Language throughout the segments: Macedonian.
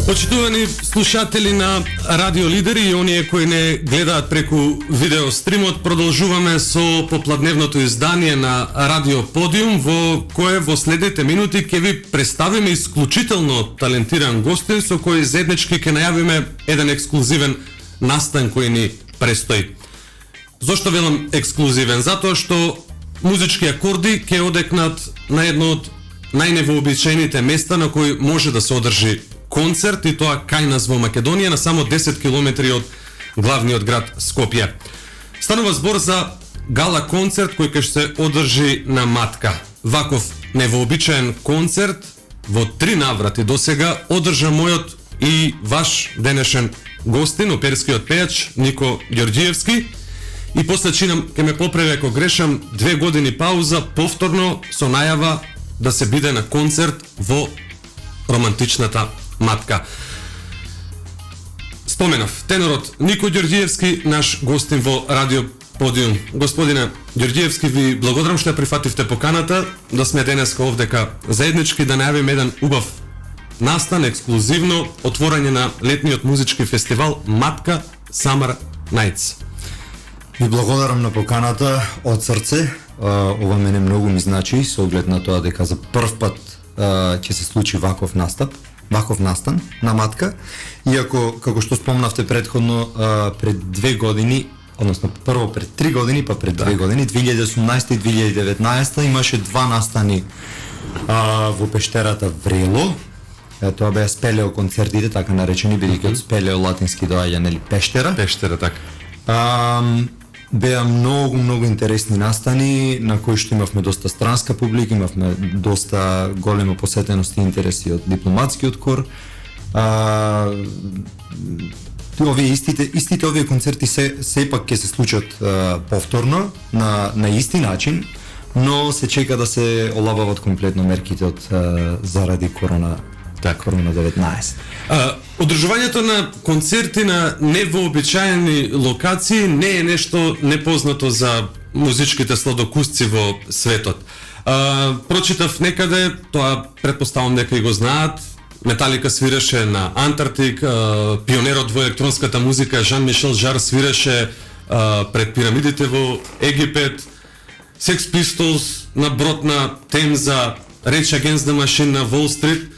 Почитувани слушатели на Радио Лидери и оние кои не гледаат преку видео стримот, продолжуваме со попладневното издание на Радио Подиум, во кое во следните минути ќе ви представиме исклучително талентиран гостин со кој заеднички ќе најавиме еден ексклузивен настан кој ни престои. Зошто велам ексклузивен? Затоа што музички акорди ќе одекнат на едно од најневообичаените места на кои може да се одржи концерт, и тоа кај нас во Македонија, на само 10 километри од главниот град Скопје. Станува збор за гала концерт кој ќе се одржи на Матка. Ваков невообичаен концерт во 3 наврати досега одржа мојот и ваш денешен гостин, оперскиот пејач Нико Ѓорѓиевски. И после чинам, ке ме поправи ако грешам, 2 години пауза, повторно со најава да се биде на концерт во романтичната Матка. Споменав, тенорот Нико Ѓорѓиевски, наш гостин во Радио Подиум. Господине Ѓорѓиевски, ви благодарам што ја прифативте поканата да сме денеска овдека заеднички да најавиме еден убав настан, ексклузивно отворање на летниот музички фестивал Матка Summer Nights. Ви благодарам на поканата од срце. Ова мене многу ми значи со оглед на тоа дека за прв пат ќе се случи ваков настан на Матка. Иако, како што спомнавте предходно, пред 2 години, односно прво пред 3 години, па пред 2 години, 2018 и 2019 имаше 2 настани во пештерата Врело. Тоа беа спелео концертите, така наречени, бидејќи од спелео латински доаѓа, нели, пештера. Пештера, така. Беа многу интересни настани на кои што имавме доста странска публика, имавме доста голема посетеност и интереси од дипломатскиот кор. Истите овие концерти сепак ќе се случат повторно на исти начин, но се чека да се олабават комплетно мерките од заради Корона-19. Одржувањето на концерти на невообичаени локации не е нешто непознато за музичките сладокусци во светот. Прочитав некаде, тоа претпоставам дека и го знаат, Металика свиреше на Антарктик, пионерот во електронската музика Жан-Мишел Жар свиреше пред пирамидите во Египет, Sex Pistols на брод на Темза, Rage Against the Machine на Wall Street.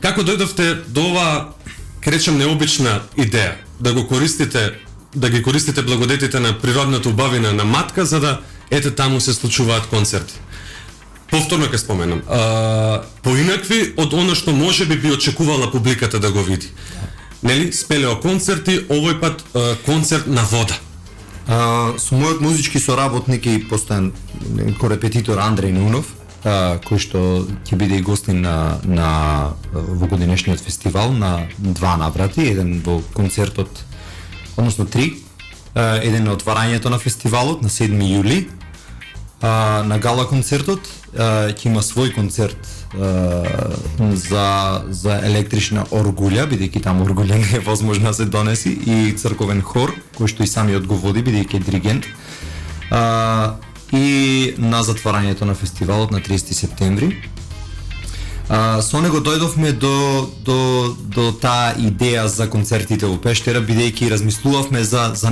Како дојдовте до оваа, ке речем, необична идеја да ги користите благодетите на природната убавина на Матка, за да ете таму се случуваат концерти? Повторно ќе споменам, поинакви од оно што може би очекувала публиката да го види. Нели, спелео концерти, овој пат концерт на вода. Со мојот музички соработник и постојан корепетитор Андреј Нунов, кој што ќе биде и гостин во годинешниот фестивал на 2 наврати, еден во концертот, односно 3, еден на отварањето на фестивалот на 7 јули, на гала концертот ќе има свој концерт за електрична оргулја, бидејќи таму оргулја не е возможно да се донеси, и црковен хор, кој што и самиот го води, бидејќи е диригент. И на затварањето на фестивалот на 30 септември. Со него дојдовме до таа идеја за концертите во пештера, бидејќи размислувавме за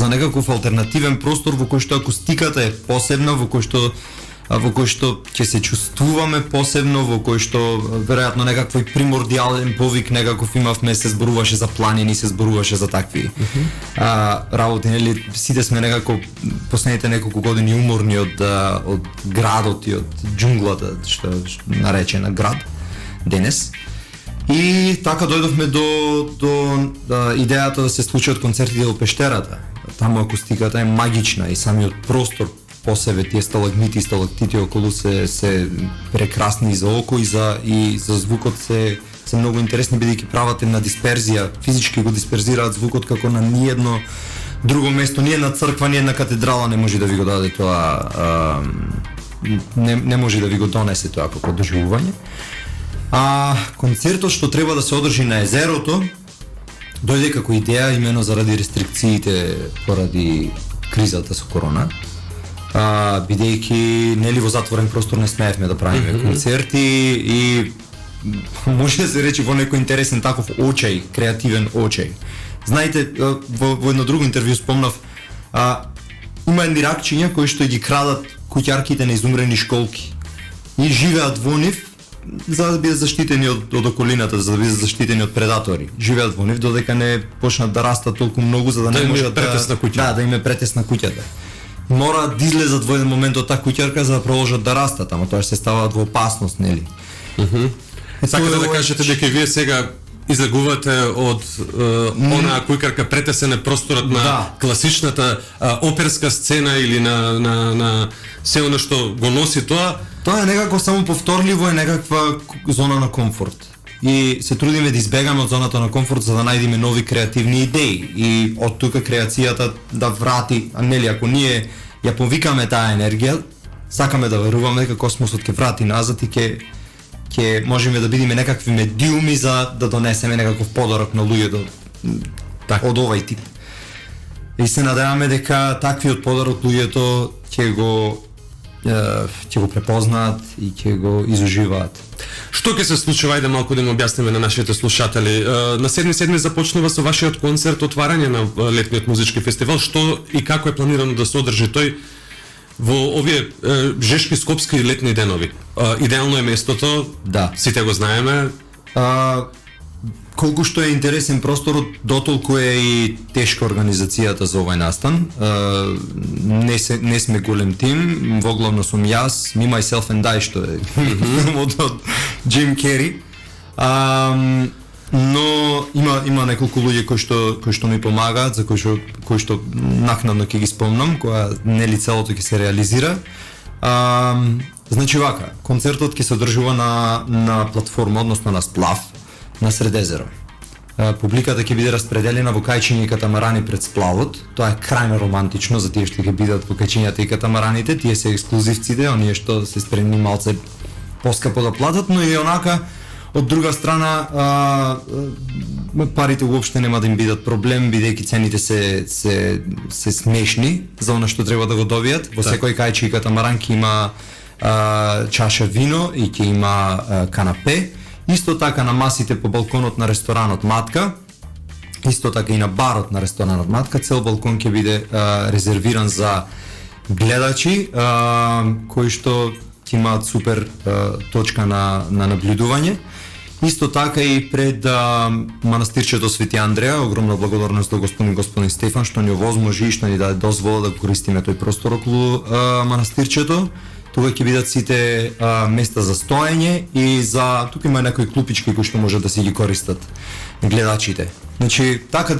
некаков алтернативен простор во кој што акустиката е посебна, во кој што ќе се чувствуваме посебно, во кој што веројатно некаквој примордијален повик некаков имавме, се зборуваше за планини, се зборуваше за такви работи, нели, сите сме некако последните неколку години уморни од градот и од џунглата, што е наречена град денес. И така дојдовме до идејата да се случат концертите во пештерата. Таму акустиката е магична и самиот простор по себе, тие сталагмити и сталактити околу се прекрасни за око и за звукот се многу интересни, бидејќи прават една дисперзија, физички го дисперзираат звукот како на ниедно друго место, ни една црква, ни една катедрала не може да ви го даде тоа, не може да ви го донесе тоа како доживување. Концертот што треба да се одржи на езерото дојде како идеја имено заради рестрикциите поради кризата со корона. Бидејќи нели во затворен простор не смеевме да правиме концерти и може да се рече во некој интересен таков очај, креативен очај. Знаете, во едно друго интервју спомнав, има едни ракчиња кои што ги крадат куќарките на изумрени школки и живеат во нив за да бидат заштитени од околината, за да бидат заштитени од предатори. Живеат во нив додека не почнат да растат толку многу за да не можат да им е претесна куќата. Мораат да излезат во еден момент од таа куќарка за да продолжат да растат, ама тоа се ставаат во опасност, нели? Сакате да кажете дека вие сега излегувате од онаа куќарка претесена просторот на класичната оперска сцена или на се оно што го носи тоа? Тоа е некако само повторливо, е некаква зона на комфорт. И се трудиме да избегаме од зоната на комфорт за да најдеме нови креативни идеи и од тука креацијата да врати, нели, ако ние ја повикаме таа енергија, сакаме да веруваме дека космосот ќе врати назад и ќе можеме да бидеме некакви медиуми за да донесеме некаков подарок на луѓето од овај тип. И се надеваме дека таквиот подарок луѓето ќе го препознаат и ќе го изуживаат. Што ќе се случи, ајде малку да им објасниме на нашите слушатели. На 7.7 започнува со вашиот концерт отварање на летниот музички фестивал. Што и како е планирано да се одржи тој во овие жешки скопски летни денови? Идеално е местото, сите го знаеме. Колку што е интересен просторот, дотолку е и тешка организацијата за овај настан. Не сме голем тим, воглавно сум јас, Me, Myself and I, што е филмот од Джим Кери. Но има неколку луѓе кои што ми помагаат, за кои што накнадно ќе ги спомнам, кога нели целото ќе се реализира. Значи вака, концертот ќе се одржува на платформа, односно на сплав на Средезеро. Публиката ќе биде распределена во кајчиња и катамарани пред сплавот. Тоа е крајно романтично за тие што ќе бидат во кајчињата и катамараните. Тие се ексклузивците, оние што се спремни малце поскапо да платат, но и онака од друга страна парите уопште нема да им бидат проблем, бидејќи цените се смешни за она што треба да го добијат. Во секој кајчи и катамаран ќе има чаша вино и ќе има канапе. Исто така на масите по балконот на ресторанот Матка, исто така и на барот на ресторанот Матка, цел балкон ќе биде резервиран за гледачи кои што ќе имаат супер точка на наблюдување. Исто така и пред манастирчето Свети Андреја, огромна благодарност до господин Стефан што ни овозможи и што ни даде дозвола да користиме тој простор околу манастирчето. Тука ќе бидат сите места за стоење и за тука има некои клупички кои што можат да си ги користат гледачите. Значи така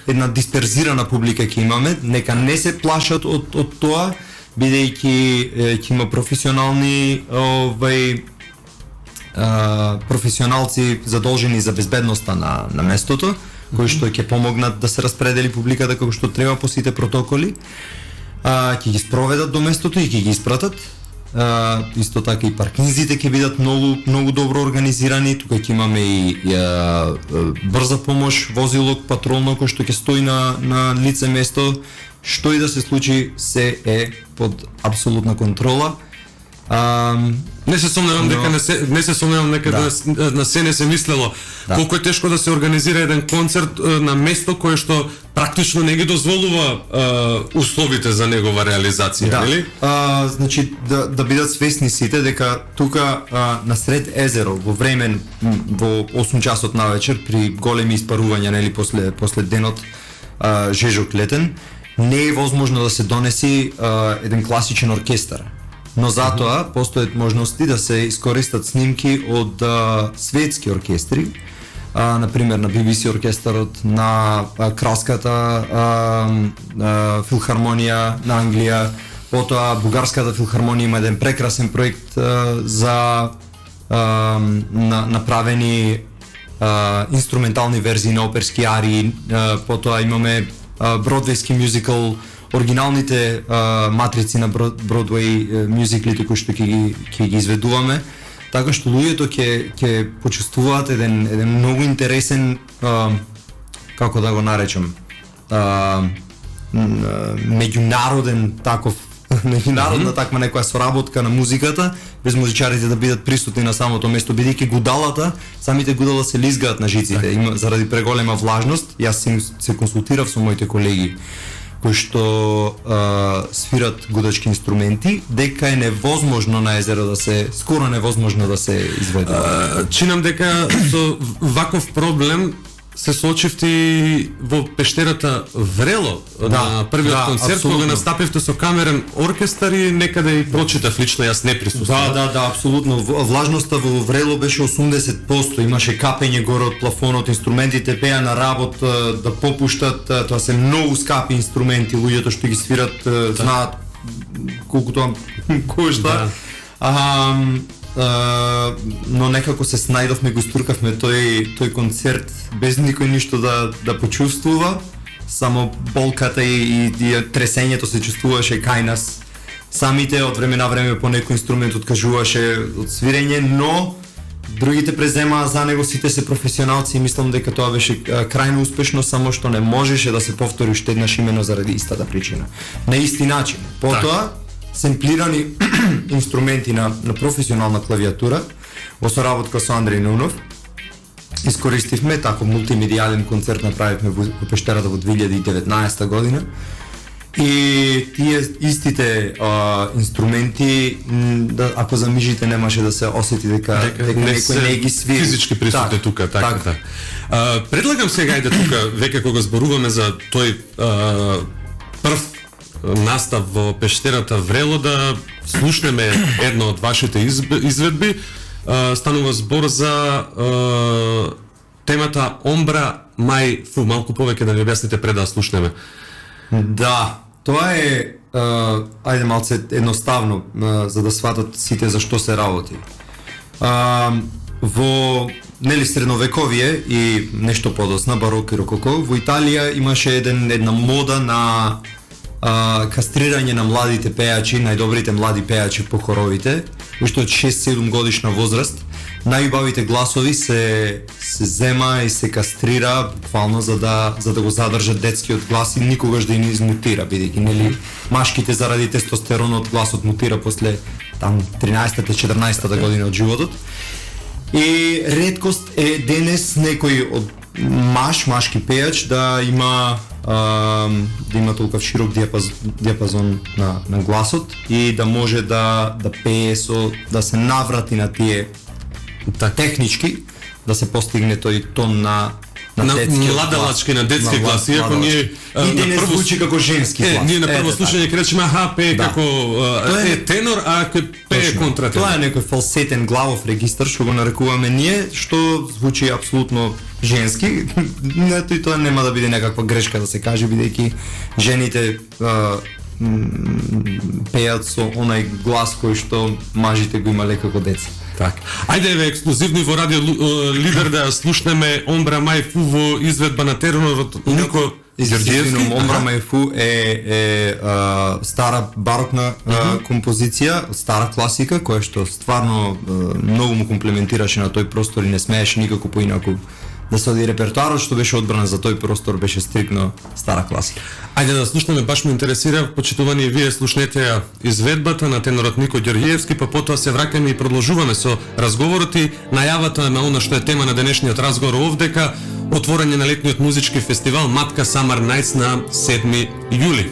една дисперзирана публика ќе имаме, нека не се плашат од тоа, бидејќи ќе има професионални професионалци задолжени за безбедноста на местото, кои што ќе помогнат да се распредели публиката како што треба по сите протоколи. Ќе ги спроведат до местото и ќе ги испратат. Исто така и паркинзите ќе бидат многу добро организирани. Тука ќе имаме и брза помош, возило патролно кој што ќе стои на лице место. Што и да се случи, се е под апсолутна контрола. Не се сомневам дека на се не се мислело колку е тешко да се организира еден концерт на место кое што практично не ги дозволува условите за негова реализација, нели? Значи да бидат свесни сите дека тука на сред езеро во 8 часот навечер при големи испарувања, нели, после денот жежок летен, не е возможно да се донеси еден класичен оркестар. Но затоа постојат можности да се искористат снимки од светски оркестри, например на BBC оркестарот, на Кралската филхармонија на Англија, потоа Бугарската филхармонија има еден прекрасен проект за направени инструментални верзии на оперски арии, потоа имаме бродвејски мюзикл, оригиналните матрици на Бродвеј мюзиклите кои што ќе ги изведуваме, така што луѓето ќе почувствуваат еден многу интересен, како да го наречам, меѓународен таков меѓународна таква некоја соработка на музиката, без музичарите да бидат присутни на самото место, бидејќи гудалата, самите гудала се лизгаат на жиците, има заради преголема влажност. Јас се консултирав со моите колеги кои што свират гудачки инструменти, дека е невозможно на езеро да се, скоро невозможно да се изведе. Чинам дека со ваков проблем се соочивти во пештерата Врело на првиот концерт, кога настапивте со камерен оркестар и некаде и прочитав лично, јас не присуствував. Да, апсолутно. Влажноста во Врело беше 80%, имаше капење горе од плафонот, инструментите пеа на работ да попуштат, тоа се многу скапи инструменти, луѓето што ги свират знаат колку тоа кошта. Но некако се снајдовме, го стуркавме тој концерт без никој ништо да почувствува, само болката и тресењето се чувствуваше кај нас. Самите од време на време по некој инструмент откажуваше од свирење, но другите преземаа за него, сите се професионалци и мислам дека тоа беше крајно успешно, само што не можеше да се повтори уште еднаш именно заради истата причина. На исти начин. Потоа семплирани инструменти на професионална клавиатура во соработка со Андреј Нунов. Искористивме тако мултимедијален концерт, направивме во пештерата во 2019 година. И тие истите инструменти, ако замижите, немаше да се осети дека некој не ги свири. Физички присутни тука, така. Предлагам сега и тука, веќе кога зборуваме за тој прв настав во пештерата Врело, да слушнеме една од вашите изведби. Станува збор за темата Омбра Мај Фу. Малку повеќе да ни објасните пред да слушнеме. Да, тоа е ајде малце едноставно за да сватат сите за што се работи. Во средновековие и нешто подоцна, барок и рококо, во Италија имаше една мода на кастрирање на младите пејачи, најдобрите млади пејачи по хоровите, уште од 6-7 годишна возраст. Најубавите гласови се зема и се кастрира буквално за да го задржат детскиот глас и никогаш да не измутира, бидејќи машките заради тестостеронот гласот мутира после 13-14 година од животот. И реткост е денес некој од машки пејач да има толков широк диапазон на гласот и да може да пее да се наврати на тие технички, да се постигне тој тон на младалачки, на детски глас. Иако ние и денес звучи како женски глас. Ние на прво слушање ќе речеме пее како тенор, а ќе пее контратенор. Тоа е некој фалсетен главов регистар што го нарекуваме ние, што звучи апсолутно женски. И тоа нема да биде некаква грешка да се каже, бидејќи жените пеат со онај глас кој што мажите го имале како деца. Така. Ајде еве ексклузивно во радио Лидер да слушнеме Омбра Мај Фу во изведба на тенорот Нико Ѓорѓиевски. Омбра Мај Фу е стара барокна композиција, стара класика која што стварно многу му комплементираше на тој простор и не смееше никако поинаку да се оди репертуарот што беше одбран за тој простор, беше стрикно стара класика. Ајде да слушнеме, баш ме интересира, почитувани вие слушнете ја изведбата на тенорот Нико Ѓорѓиевски, па потоа се враќаме и продолжуваме со разговорот и најавата на она што е тема на денешниот разговор овдека, отворање на летниот музички фестивал Матка Summer Nights на 7 јули.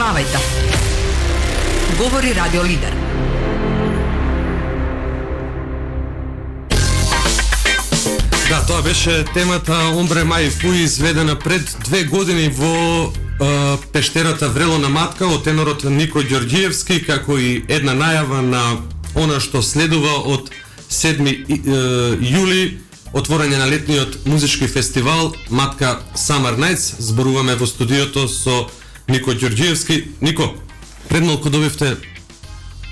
Слушавајте. Говори Радио Лидер. Да, тоа беше темата Омбре Мај Фуи, изведена пред 2 години во пештерата Врело на Матка од тенорот Нико Ѓорѓиевски, како и една најава на она што следува од 7 јули, отворање на летниот музички фестивал Матка Summer Nights. Зборуваме во студиото со Нико Ѓорѓиевски. Нико, пред малку добивте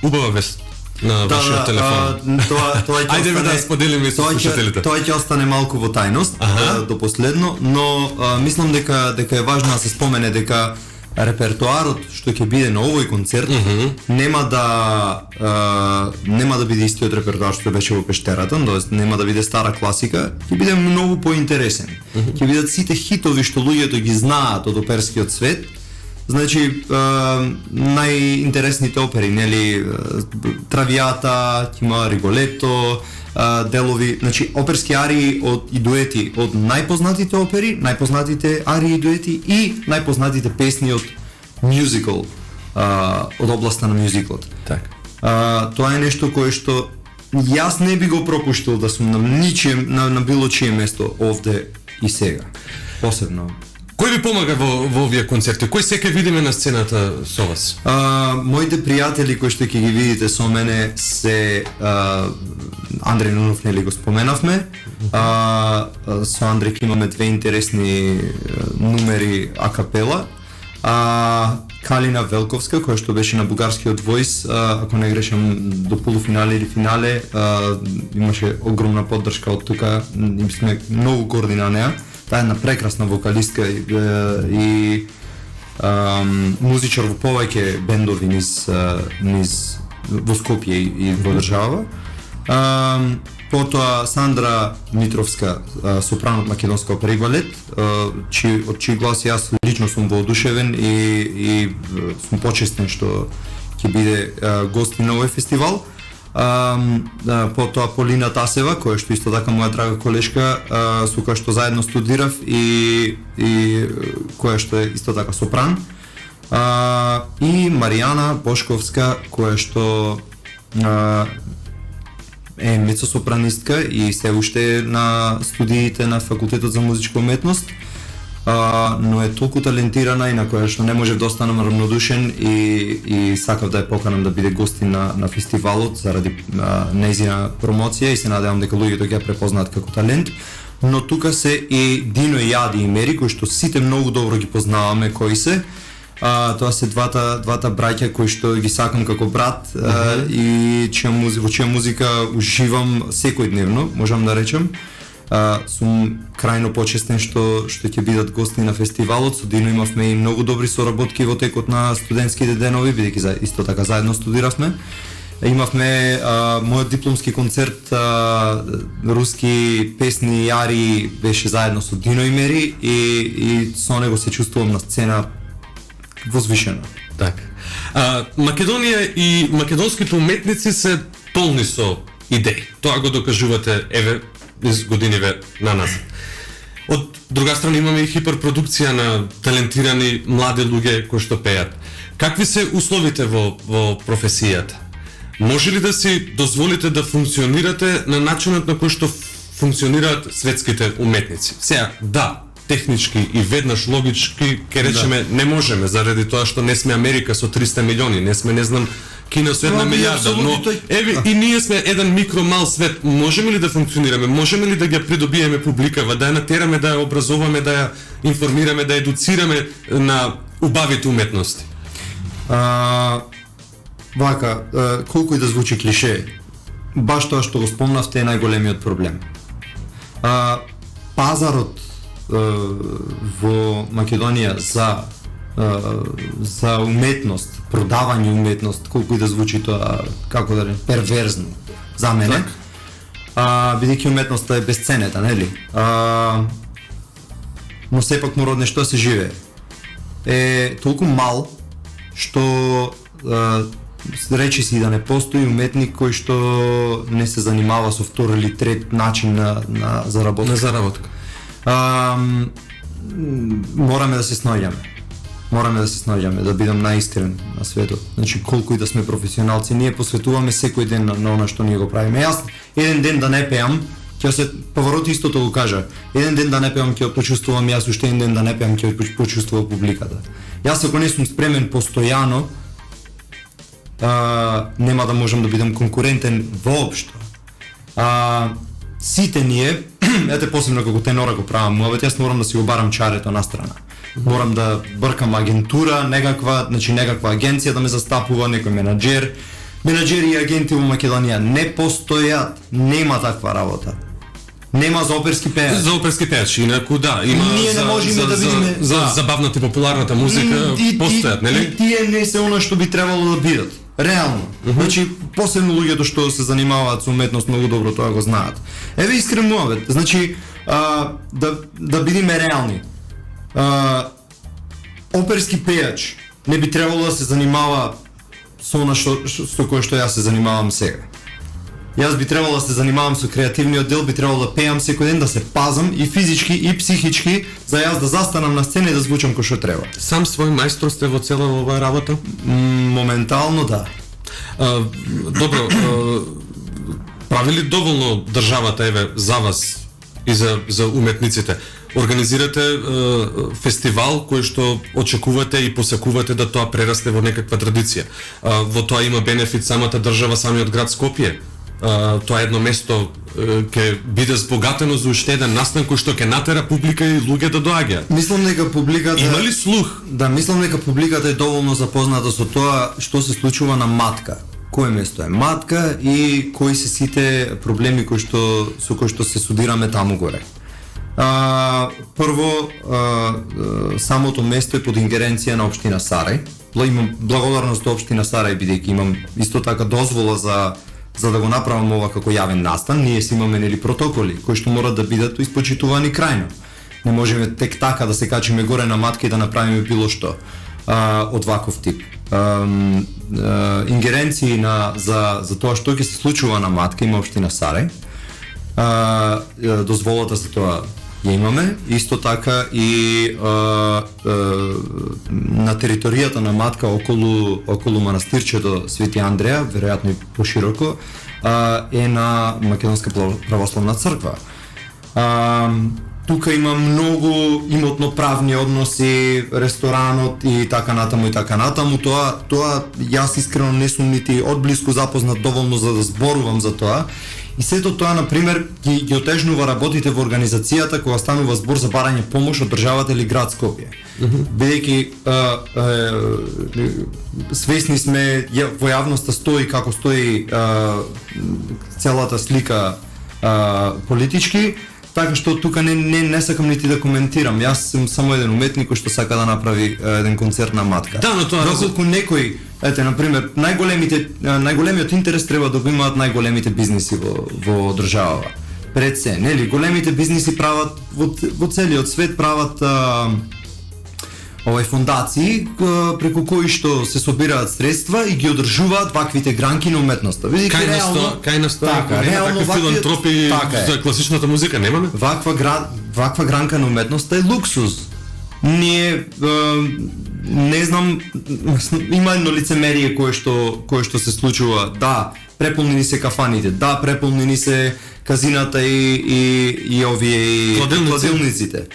убава вест на вашиот телефон. Тоа ќе Ајде да споделиме со слушателите. Тоа ќе остане малку во тајност до последно, но мислам дека е важно да се спомене дека репертоарот што ќе биде на овој концерт нема да биде истиот репертоар што беше во пештерата, тоест нема да биде стара класика, ќе биде многу поинтересен. Ќе бидат сите хитови што луѓето ги знаат од оперскиот свет. Значи, најинтересните опери, нели, Травијата, ќе има Риголето, делови, значи, оперски арии и дуети од најпознатите опери, најпознатите арии и дуети и најпознатите песни од мюзикл, од областа на мюзиклот. Така. Тоа е нешто кое што јас не би го пропуштил да сум на било чие место овде и сега. Посебно. Кој ви помага во овие концерти? Кој се ќе видиме на сцената со вас? Моите пријатели кои што ќе ги видите со мене се Андреј Нунов, нели го споменавме. Со Андреј имаме 2 интересни numeri акапела. Калина Велковска, која што беше на бугарскиот Voice, ако не грешам, до полуфинале или финале, имаше огромна поддршка од тука, им сме многу горди на неа. Таа е една прекрасна вокалистка и музичар во повеќе бендови низ во Скопје и во држава. Потоа Сандра Митровска, сопран од Македонска опера и балет, од чиј глас јас лично сум воодушевен и сум почестен што ќе биде гост на овој фестивал. Потоа Полина Тасева, која што исто така моја драга колешка, со која што заедно студирав и која што е исто така сопран. И Маријана Бошковска, која што е мецосопранистка и се уште на студиите на Факултетот за музичка уметност, но е толку талентирана и на која што не можев да останам равнодушен и сакав да ја поканам да биде гостин на фестивалот заради нејзина промоција и се надевам дека луѓето ќе ја препознаат како талент. Но тука се и Дино Јади и Мери, кои што сите многу добро ги познаваме кои се. Тоа се двата браќа кои што ги сакам како брат и во чија музика уживам секојдневно, можам да речем. Сум крајно почестен што ќе бидат гости на фестивалот. Со Дино имавме и многу добри соработки во текот на студентските денови, бидејќи исто така заедно студиравме. Имавме мојот дипломски концерт, руски песни и арии беше заедно со Дино и Мери и со него се чувствувам на сцена возвишено. Така. Македонија и македонските уметници се полни со идеи. Тоа го докажувате еве низ годиниве на назад. Од друга страна имаме и хиперпродукција на талентирани млади луѓе кои што пеат. Какви се условите во професијата? Може ли да си дозволите да функционирате на начинот на кој што функционираат светските уметници? Сега, да, технички и веднаш логички ќе речеме не можеме заради тоа што не сме Америка со 300 милиони, не сме не знам Кина со 1 милијарда, но еве и ние сме еден микромал свет. Можеме ли да функционираме? Можеме ли да ги придобиеме публикава, да ја натераме, да ја образоваме, да ја информираме, да ја едуцираме на убавите уметности? Вака, колку и да звучи клише, баш тоа што го спомнавте е најголемиот проблем. Пазарот во Македонија за уметност, продавање уметност, колку и да звучи тоа, како да речем, перверзно за мене. Бидејќи уметноста е бесценета, нели? Но сепак мора од нешто се живее. Е толку мал што речи си да не постои уметник кој што не се занимава со втор или трет начин на заработка. На заработка. Мораме да се снаѓаме. Мораме да се снаѓаме, да бидам наискрен на светот. Значи, колку и да сме професионалци, ние посветуваме секој ден на она што ние го правиме. Јас еден ден да не пеам, ќе се Павароти истото го кажа. Еден ден да не пеам ќе почувствувам јас, уште еден ден да не пеам ќе почувствува публиката. Јас ако не сум спремен постојано, нема да можам да бидам конкурентен воопшто. Сите ние, ете посебно како тенора го правам муабет, јас морам да си го барам чарето на страна. Морам да бркам агентура, некаква агенција да ме застапува, некој менаџери и агенти во Македонија не постојат, нема таква работа. Нема за оперски пејач. За оперски пејач, инаку да, има ние не можеме да видиме за забавната и популарната музика постојат, нели? И тие не се она што би требало да бидат. Реално. Значи, посебно луѓето што се занимаваат со уметност многу добро тоа го знаат. Еве искрен муабет. Значи, да бидиме реални. Оперски пејач не би требало да се занимава со она со кое што јас се занимавам сега. Јас би требало да се занимавам со креативниот дел, би требало да пеам секој ден, да се пазам и физички и психички, за јас да застанам на сцена и да звучам кој што треба. Сам свој мајстор сте во цела оваа работа? Моментално да. Добро, прави ли доволно државата еве за вас и за уметниците? Организирате фестивал кој што очекувате и посакувате да тоа прерасте во некаква традиција. Во тоа има бенефит самата држава, самиот град Скопје. Тоа едно место ќе биде збогатено за уште еден настан кој што ќе натера публика и луѓе да доаѓаат. Мислам дека публиката има ли слух? Да, мислам дека публиката е доволно запозната со тоа што се случува на Матка. Кое место е Матка и кои се сите проблеми со кои што се судираме таму горе. Прво, самото место е под ингеренција на општина Сарај. Имам благодарност до општина Сарај бидејќи имам исто така дозвола за да го направам ова како јавен настан. Ние си имаме нели протоколи кои што морат да бидат испочитувани крајно. Не можеме тек така да се качиме горе на Матка и да направиме било што од ваков тип. Ингеренции за тоа што ќе се случува на Матка има општина Сарај. Дозволата за тоа ја имаме, исто така и на територијата на Матка околу манастирчето Свети Андреја, веројатно и пошироко, е на Македонска православна црква. Тука има многу имотно-правни односи, ресторанот и така натаму. Тоа јас искрено не сум нити одблиску запознат доволно за да зборувам за тоа. И сето тоа, например, ги отежнува работите во организацијата кога станува збор за барање помош од државата или град Скопје. Бидејќи свесни сме, во јавноста стои како стои целата слика политички, така што тука не сакам нити да коментирам. Јас сум само еден уметник кој што сака да направи еден концерт на Матка. Да, но тоа доколку некој, ете на пример, најголемиот интерес треба да го имаат најголемите бизниси во државава. Пред се, нели, големите бизниси прават во целиот свет прават фондации преку кои што се собираат средства и ги одржуваат ваквите гранки на уметноста. Кај на такви филантропи за класичната музика немаме? Ваква гранка на уметноста е луксуз. Ние не знам, има едно лицемерие кое што се случува. Да, преполнени се кафаните, да, преполнени се казината и овие кладилниците.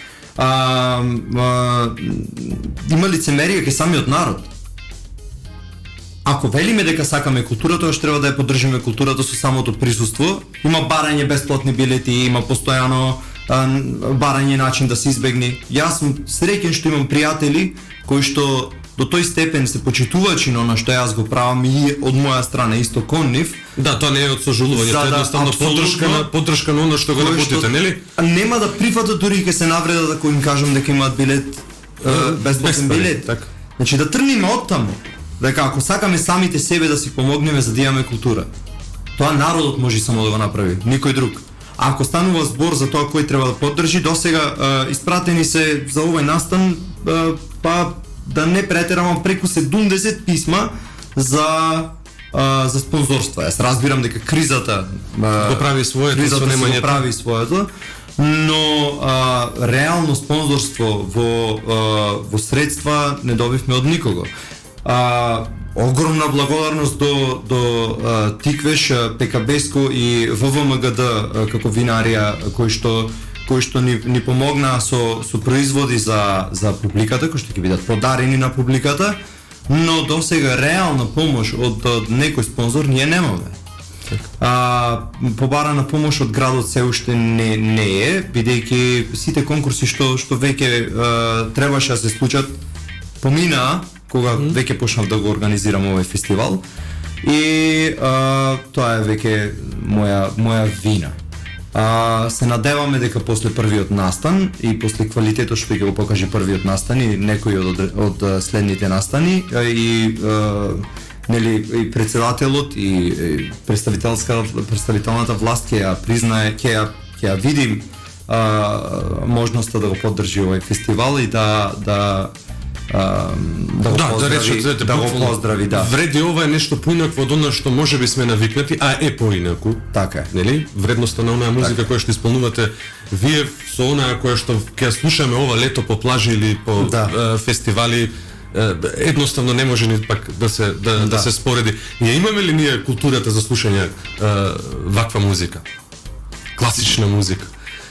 Има лицемерие кај самиот народ. Ако велиме дека сакаме култура, тоа што треба да ја поддржиме културата со самото присуство. Има барање бесплатни билети, има постојано барање начин да се избегне. Јас сум среќен што имам пријатели кои што до тој степен се почитувачи на она што јас го правам и од моја страна исто кон нив. Да, тоа не е од сожалување, тоа е едноставно поддршка на она што го работите, нели? Нема да прифатат дури и ќе се навредат ако им кажам дека имаат билет, бесплатен билет. Така. Значи да тргнеме од таму, дека ако сакаме самите себе да си помогнеме за да имаме култура, тоа народот може само да го направи, никој друг. А ако станува збор за тоа кој треба да поддржи, досега испратени се за овој настан да не претерам преку 70 писма за спонзорства. Јас разбирам дека кризата го прави своето, кризата го прави своето, но реално спонзорство во средства не добивме од никого. Огромна благодарност до Тиквеш, ПКБ-ско и ВВМГД како винарија кои што ни помогнаа со производи за публиката, кои што ќе бидат подарени на публиката, но досега реална помош од некој спонзор ние немаме. Побарана помош од градот се уште не е, бидејќи сите конкурси што веќе требаше да се случат поминаа кога веќе почнав да го организирам овој фестивал и тоа е веќе моја вина. Се надеваме дека после првиот настан и после квалитетот што ќе го покаже првиот настан и некои од следните настани и нели и председателот и представителната власт ќе ја признае, ќе ја види можноста да го поддржи овој фестивал и да го поздрави, да. Вреди ова е нешто поинако од она што можеби сме навикнати, а е поинаку. Така е. Нели? Вредноста на онаа музика која што исполнувате вие со онаа која што ќе слушаме ова лето по плажи или по фестивали, едноставно не може ни пак да се спореди. Ја имаме ли ние културата за слушање ваква музика? Класична музика.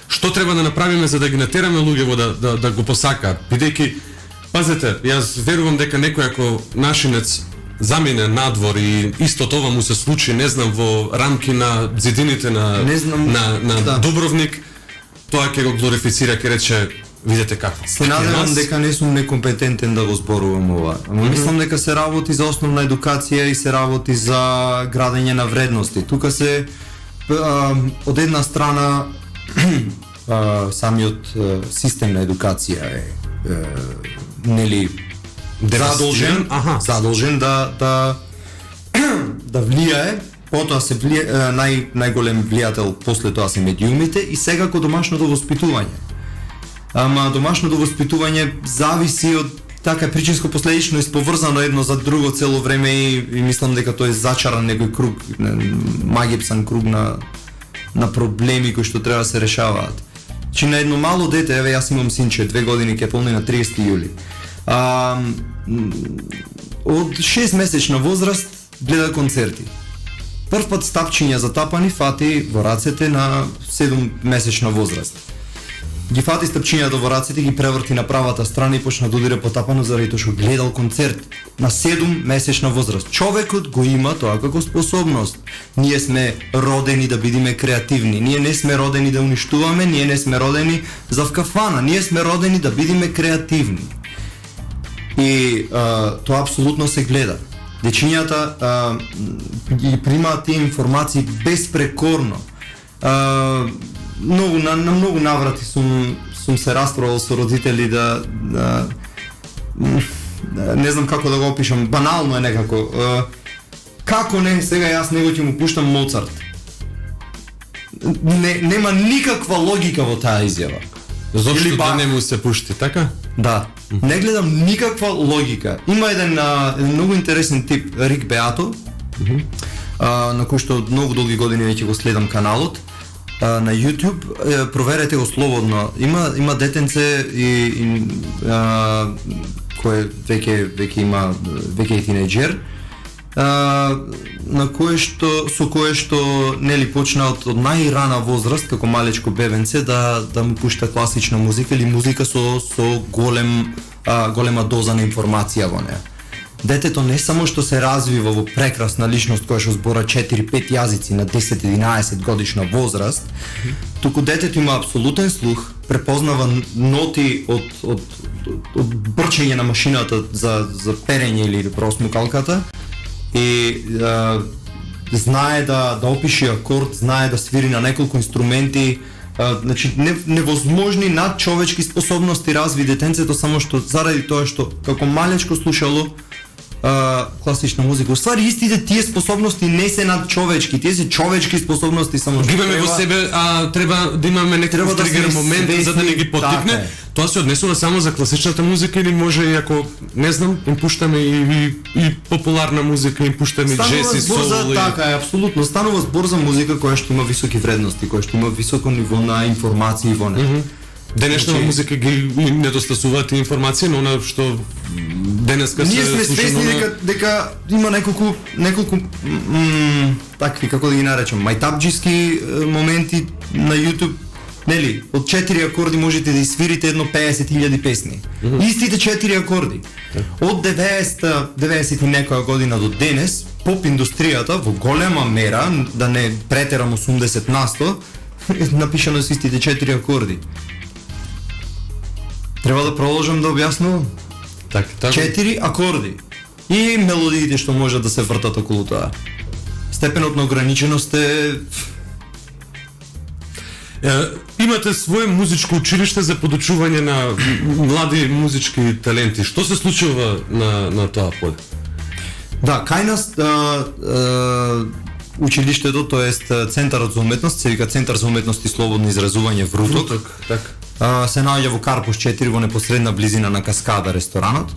Што треба да направиме за да ги натераме луѓето да го посакаат? Бидејќи пазете, јас верувам дека некој ако нашинец замине надвор и исто тоа му се случи, не знам, во рамки на зидините на Дубровник, тоа ќе го глорифицира, ќе рече, видете какво. Се надевам дека не сум некомпетентен да го зборувам ова. Мислам дека се работи за основна едукација и се работи за градење на вредности. Тука се од една страна самиот систем на едукација е нели задолжен да влијае, потоа се најголем влијател после тоа се медиумите и сега ко домашното воспитување. Ама домашното воспитување зависи од така причинско-последично исповрзано едно за друго цело време и мислам дека тоа е зачаран некој круг, магипсан круг на проблеми кои што треба да се решаваат. Чи на едно мало дете, еве јас имам синче, 2 години ќе полни на 30 јули. Од 6 месечна возраст гледа концерти. Прв пат стапчиња затапани фати во рацете на 7 месечна возраст. Ги фати стапчињата во рацете, ги преврти на правата страна и почна да удира потапано заради тоа што гледал концерт на 7 месечна возраст. Човекот го има тоа како способност. Ние сме родени да бидеме креативни. Ние не сме родени да уништуваме, ние не сме родени за вкафана. Ние сме родени да бидеме креативни. И тоа апсолутно се гледа. Дечињата ги примаат тие информации безпрекорно. На многу наврати сум се расправал со родители да не знам како да го опишам, банално е некако. Како не, сега јас него ќе му пуштам Моцарт. Нема никаква логика во таа изјава. Зошто да не му се пушти, така? Да. Не гледам никаква логика. Има еден многу интересен тип, Рик Беато, на кој што многу долги години веќе го следам каналот. На YouTube, проверете го слободно. Има детенце и кој веќе има е тинејџер, на со кое што нели почна од најрана возраст како малечко бебенце да му пушта класична музика или музика со голема доза на информација во неа. Детето не само што се развива во прекрасна личност која што збора 4-5 јазици на 10-11 годишна возраст, туку детето има апсолутен слух, препознава ноти од брчење на машината за перење или просмукалката и знае да опиши акорд, знае да свири на неколку инструменти, значи невозможни надчовечки способности разви детенцето само што заради тоа што како малечко слушало класична музика. Уствари истите тие способности не се надчовечки, тие се човечки способности само Ги имаме во себе, а треба да имаме некој да тригер сме момент свесни, за да не ги поттикне. така е. Тоа се однесува само за класичната музика или може и ако не знам, им пуштаме и популарна музика, им пуштаме джез и сол. Така е, апсолутно. Станува збор за музика која што има високи вредности, која што има високо ниво на информација и во неја. Денешна музика ги недостасуваат информации, но она што денеска се Ние сме слуша свесни дека има неколку такви, како да ги наречам, мајтабџиски моменти на YouTube. Нели, од 4 акорди можете да изсвирите едно 50.000 песни. Истите 4 акорди. Од 90 и некоја година до денес, поп индустријата во голема мера, да не претерам 80%, напишано со истите 4 акорди. Треба да продолжам да објаснувам. Така. 4 акорди и мелодиите што можат да се вртат околу тоа. Степенот на ограниченост е Имате свое музичко училиште за подучување на млади музички таленти. Што се случува на тоа поле? Да, кај нас училиштето, тоест Центарот за уметност, се вика Центар за уметност и слободно изразување Вруток. Така. Се наоѓа во Карпуш 4 во непосредна близина на Каскада ресторанот.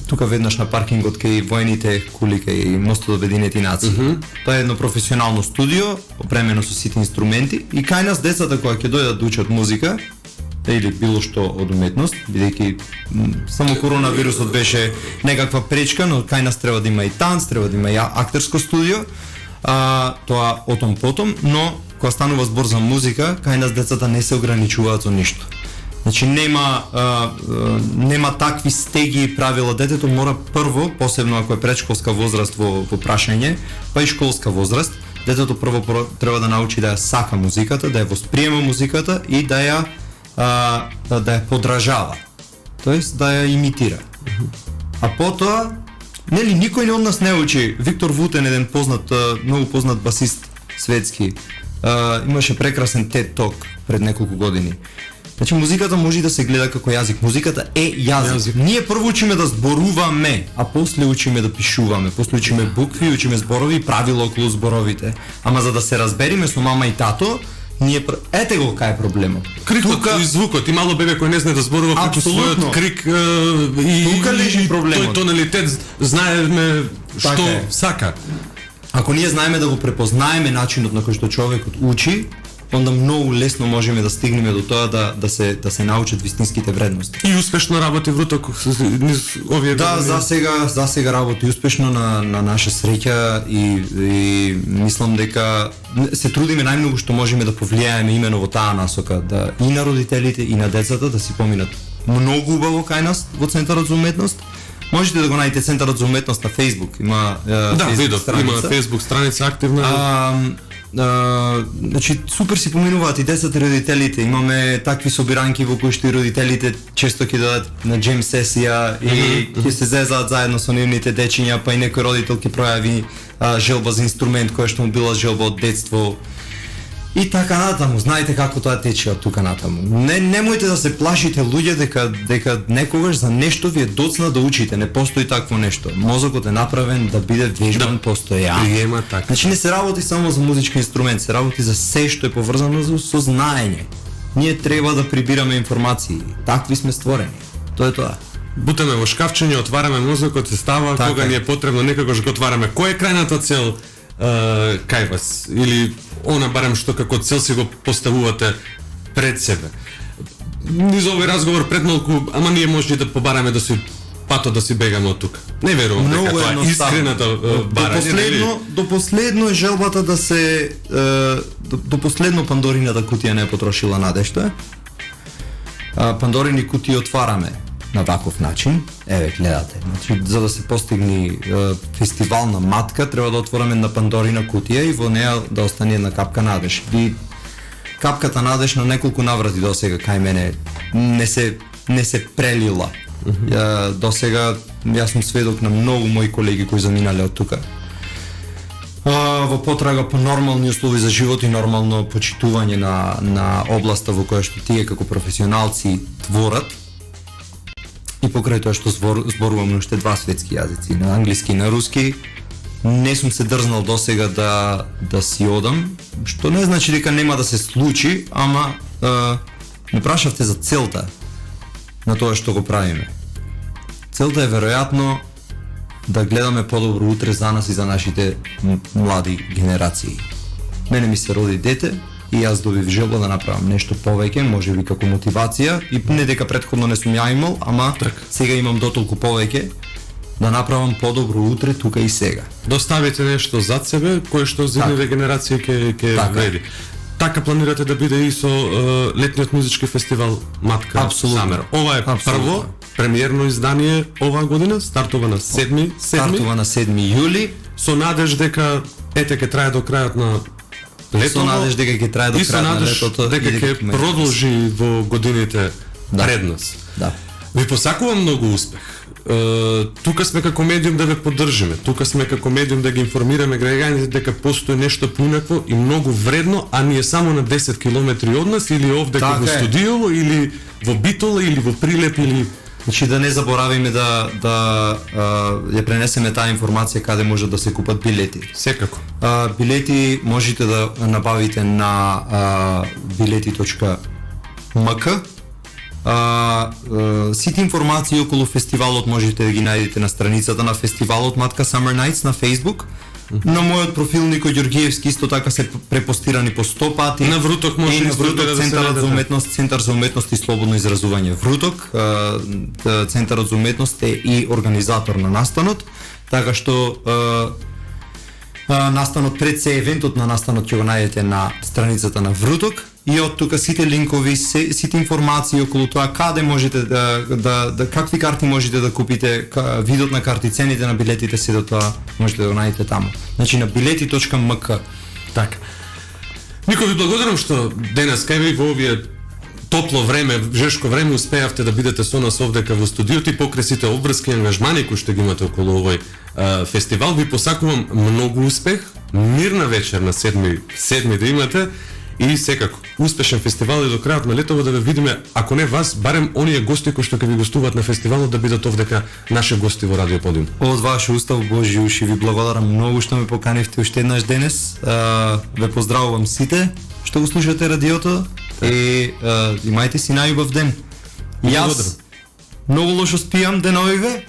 Тука веднаш на паркингот кај воените кули кај мостот до Обединети нации. Тоа е едно професионално студио, опремено со сите инструменти и кај нас децата кои ќе дојдат да учат музика или било што од уметност, бидејќи само коронавирусот беше некаква пречка, но кај нас треба да има и танц, треба да има и актерско студио. Тоа отом потом, но кога станува збор за музика, кај нас децата не се ограничуваат со ништо. Значи нема такви стеги и правила. Детето мора прво, посебно ако е предшколска возраст во прашање, па и школска возраст, детето прво треба да научи да ја сака музиката, да ја восприема музиката и да ја подражава. Тоест да ја имитира. А потоа, нели никој не од нас не учи. Виктор Вутен, еден познат, многу познат басист светски, имаше прекрасен TED Talk пред неколку години. Значи музиката може да се гледа како јазик. Музиката е јазик. Ние прво учиме да зборуваме, а после учиме да пишуваме. После учиме букви, учиме зборови и правила околу зборовите. Ама за да се разбериме со мама и тато, ние ете го кај е проблемот. Крикот и звукот, и мало бебе кој не знае да зборува како својот крик и тука лежи проблемот. Тој тоналитет знаеме што сака. Ако ние знаеме да го препознаеме начинот на кој што човекот учи, онда многу лесно можеме да стигнеме до тоа да се научат вистинските вредности. И успешно работи Вруток овие да, за сега работи успешно на наша среќа и мислам дека се трудиме најмногу што можеме да повлијаеме имено во таа насока, да и на родителите и на децата да си поминат многу убаво кај нас во Центарот за уметност. Можете да го најдете Центарот за уметност на Facebook, има видов, има Facebook страница активна. Значи супер си поминуваат и децата и родителите. Имаме такви собиранки во кои што и родителите често ќе дадат на джем сесија и ќе се зезаат заедно со нивните дечиња, па и некој родител ќе пројави желба за инструмент која што му била желба од детство. И така натаму, знаете како тоа тече од тука натаму. Немојте да се плашите луѓе дека некогаш за нешто ви е доцна да учите, не постои такво нешто. Мозокот е направен да биде вежбан постојано. Приема така. Значи не се работи само за музички инструмент, се работи за се што е поврзано со знаење. Ние треба да прибираме информации. Такви сме створени. Тоа е тоа. Бутаме во шкафчење, отвараме мозокот, се става така, кога ни е потребно, некогаш го отвараме. Која е крајната цел кај вас? Или она барем што како цел си го поставувате пред себе? Низ овој разговор пред малку, ама ние може да побараме да си патот да си бегаме од тука. Не верувам дека тоа е искрената барање. До последно е желбата да се до последно Пандорината кутија не е потрошила надежта. Пандорини кутии отвараме на ваков начин. Еве, гледате. Значи, за да се постигне фестивална матка, треба да отвориме на Пандорина кутија и во неа да остане една капка надеж. И капката надеж на неколку наврати досега кај мене не се прелила. Досега јас сум сведок на многу мои колеги кои заминале од тука. Во потрага по нормални услови за живот и нормално почитување на областа во која што тие како професионалци творат. И покрај тоа што зборувам на уште два светски јазици, на англиски и на руски, не сум се дрзнал досега да си одам, што не значи дека нема да се случи, ама ме прашавте за целта на тоа што го правиме. Целта е веројатно да гледаме подобро утре за нас и за нашите млади генерации. Мене ми се роди дете и јас добив желба да направам нешто повеќе, можеби како мотивација, и не дека претходно не сум ја имал, ама сега имам дотолку повеќе да направам подобро утре тука и сега. Доставите нешто зад себе кое што за идните генерации ќе вреди. Така планирате да биде и со летниот музички фестивал Матка Самер. Ова е прво премиерно издание оваа година, стартува на 7. Стартува на 7 јули со надеж дека ќе трае до крајот на летото. Со надеж дека ќе трае до крајот на летото, дека ќе продолжи во годините пред нас. Да. Ви посакувам многу успех. Тука сме како медиум да ве поддржиме. Тука сме како медиум да ги информираме граѓаните дека постои нешто поинакво и многу вредно, а ние само на 10 километри од нас или овде во студиово или во Битола или во Прилеп или Значи да не заборавиме да ја пренесеме таа информација каде може да се купат билети. Секако. Билети можете да набавите на bileti.mk. Сите информации околу фестивалот можете да ги најдете на страницата на фестивалот Матка Summer Nights на Facebook. На мојот профил Никој Ѓоргиевски исто така се препостирани по 100 пати. На Вруток може на Вруток, да Центарот за уметност, Центар за уметност и слободно изразување Вруток. Центарот за уметност е и организатор на настанот, така што настанот пред се евентот на настанот ќе го најдете на страницата на Вруток. И од тука сите линкови, сите информации околу тоа каде можете да какви карти можете да купите, видот на карти, цените на билетите, се до тоа можете да го најдете таму. Значи на bileti.mk. Така. Никој ви благодарам што денес кај ви во овие топло време, жешко време успеавте да бидете со нас овдека во студиото и покрај сите обврски и ангажмани кои што ги имате околу овој фестивал. Ви посакувам многу успех, мирна вечер на 7 да имате. И секако, успешен фестивал и до крајот на летово да ве видиме, ако не вас, барем оние гости кои што ќе ви гостуваат на фестивалот да бидат овдека наши гости во Радио Подиум. Од ваш устав, Божи уши, ви благодарам многу што ме поканивте уште еднаш денес. Ве поздравувам сите што го слушате радиото и имајте си најубав ден. Јас многу лошо спијам деновиве.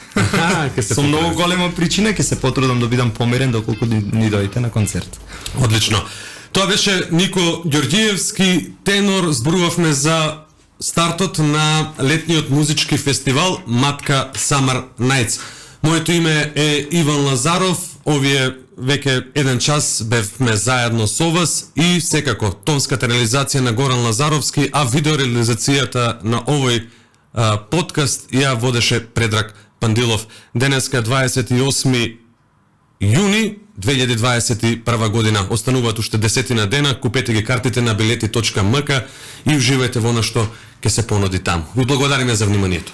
Со многу голема причина ќе се потрудам да бидам помирен доколку ни дојдете на концерт. Одлично. Тоа беше Нико Ѓоргиевски, тенор. Зборувавме за стартот на летниот музички фестивал Матка Summer Nights. Моето име е Иван Лазаров. Овие веќе еден час бевме заедно со вас и секако тонската реализација на Горан Лазаровски, а видеореализацијата на овој подкаст ја водеше Предраг Пандилов. Денеска 28 јуни 2021 година. Остануваат уште 10 дена, купете ги картите на bileti.mk и уживајте во она што ќе се понуди таму. Ви благодариме за вниманието.